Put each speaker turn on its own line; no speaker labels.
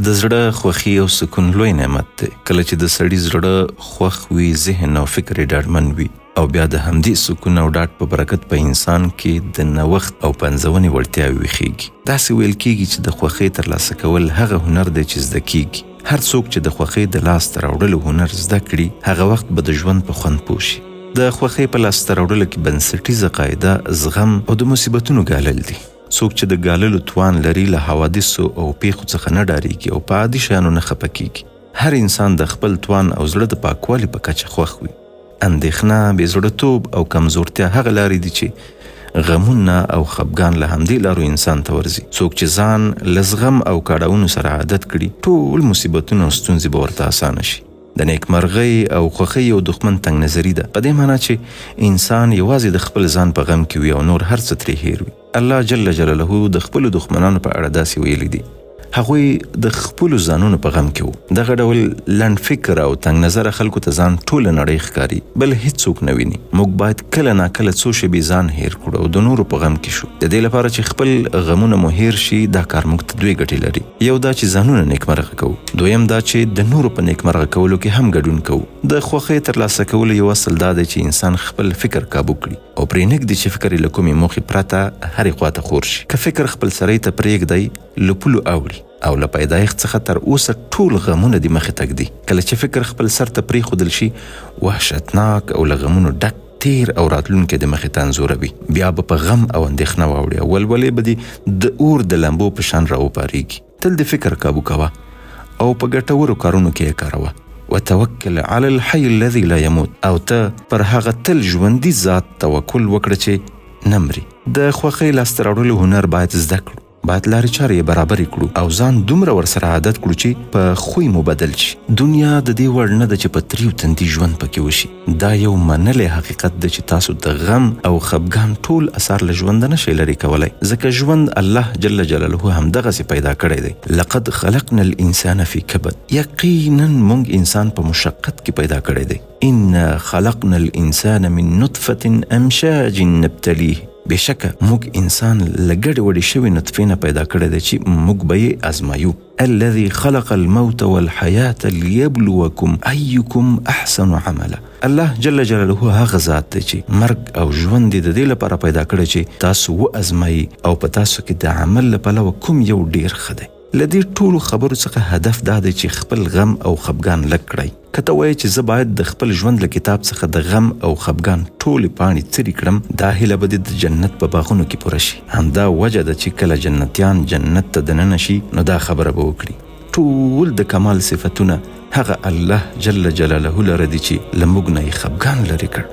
د زړه خوښي او سکون لوی نعمت دی. کله چې د سړي زړه خوښ وي، ذهن او فکر یې ډاډمن وي او بیا د همدې سکون او ډاډ په برکت په انسان کې د نوښت او پنځونې وړتیاوې ویښیږي. داسې ویل کېږي چې د خوښۍ ترلاسه کول هغه هنر دی چې زده کېږي. هر څوک چې د خوښۍ د لاسته راوړلو هنر زده کړي، هغه وخت به د ژوند په خوند پوه شي. د خوښۍ په لاسته راوړلو کې بنسټیزه قاعده زغم او د مصیبتونو ګالل دي. څوک چې د ګاللو توان لري، له حوادثو او پیښو څخه نه ډارېږي او په عادي شیانو نه خفه کېږي. هر انسان د خپل توان او زړه د پاکوالي په کچه خوښ وي. اندېښنه، بېزړه‌توب او کمزورتیا هغه لارې دي چې غمونه او خفګان له همدې لارو انسان ته ورځي. څوک چې ځان له زغم او کاړاونو سره عادت کړي، ټول مصیبتونه او ستونزې به ورته اسانه شي. د نیکمرغۍ او خوښۍ او دښمن تنګ نظري ده، په دې معنا چې انسان یوازې د خپل ځان په غم کې وي او نور هر څه ترې هیر وي. الله جل جلاله د خپلو دښمنانو په اړه داسې ویلي دي: هغوی د خپلو ځانونو په غم کې وو. دغه ډول لنډ فکر او تنګ نظره خلکو ته ځان ټوله نړۍ ښکاري، بل هیڅوک نه ویني. موږ باید کله ناکله څو شېبې ځان هیر کړو او د نورو په غم کې شو. د دې لپاره چې خپل غمونه مو هیر شي، دا کار موږ ته دوې ګټې لري. یو دا چې ځانونه نیکمرغه کوو، دویم دا چې د نورو په نیکمرغه کولو کې هم ګډون کوو. د خوښۍ ترلاسه کولو یو اصل دا دی چې انسان خپل فکر کابو کړي او پرې نږدي چې فکر یې له کومې موخې پرته هرې خواته خور شي. که فکر خپل سړی ته پرېږدی، له پولو اوړي او له پیدایښت څخه تر اوسه ټول غمونه د مخې تګ دي. کله چې فکر خپل سر ته پرېښودل شي، وحشتناک او له غمونو ډک تیر او راتلونکی د مخې ته انځوروي. بیا به په غم او اندېښنه واوړي او ولولې به دې د اور د لمبو په شان راوپارېږي. تل د فکر کابو کوه او په ګټورو کارونو کې یې کاروه. وتوکل علی الحی الذی لا یموت، او ته پر هغه تل ژوندي ذات توکل وکړه چې نه مري. د خوښۍ لاسته راوړلو هنر باید زده کړو، باید لارې چارې یې برابرې کړو او ځان دومره ورسره عادت کړو چې په خوی مو بدل شي. دنیا د دې وړ نه ده چې په تریو تندي ژوند پکې وشي. دا یو منلی حقیقت ده چې تاسو د غم او خفګان ټول اثار له ژونده نشئ لرې کولی، ځکه ژوند الله جل جلاله همدغسې پیدا کړی دی. لقد خلقنا الانسان فی کبد، یقینا موږ انسان په مشقت کې پیدا کړی دی. انا خلقنا الانسان من نطفة امشاج نبتلیه، بشکه موږ انسان له ګډې وډې شوې نطفې نه پیدا کړی دی چې موږ به یې ازمایو. الذي خلق الموت والحیاة لیبلوکم ایکم احسن عملا. الله جل جلاله هغه ذات دی چې مرګ او ژوند د دې لپاره پیدا کړی چې تاسو وازمایي او په تاسو کې د عمل له پلوه کوم یو ډیر ښه دی. له دې ټولو خبرو څخه هدف دا دی چې خپل غم او خفګان لږ کړئ. که ته وایې چې زه باید د خپل ژوند له کتاب څخه د غم او خفګان ټولې پاڼې څرې کړم، دا هیله به د جنت په باغونو کې پوره شي. همدا وجه ده چې کله جنتیان جنت ته دننه شي، نو دا خبره به وکړي: ټول د کمال صفتونه هغه الله جل جلاله لره دي چې له موږ نه یې خفګان لرې کړ.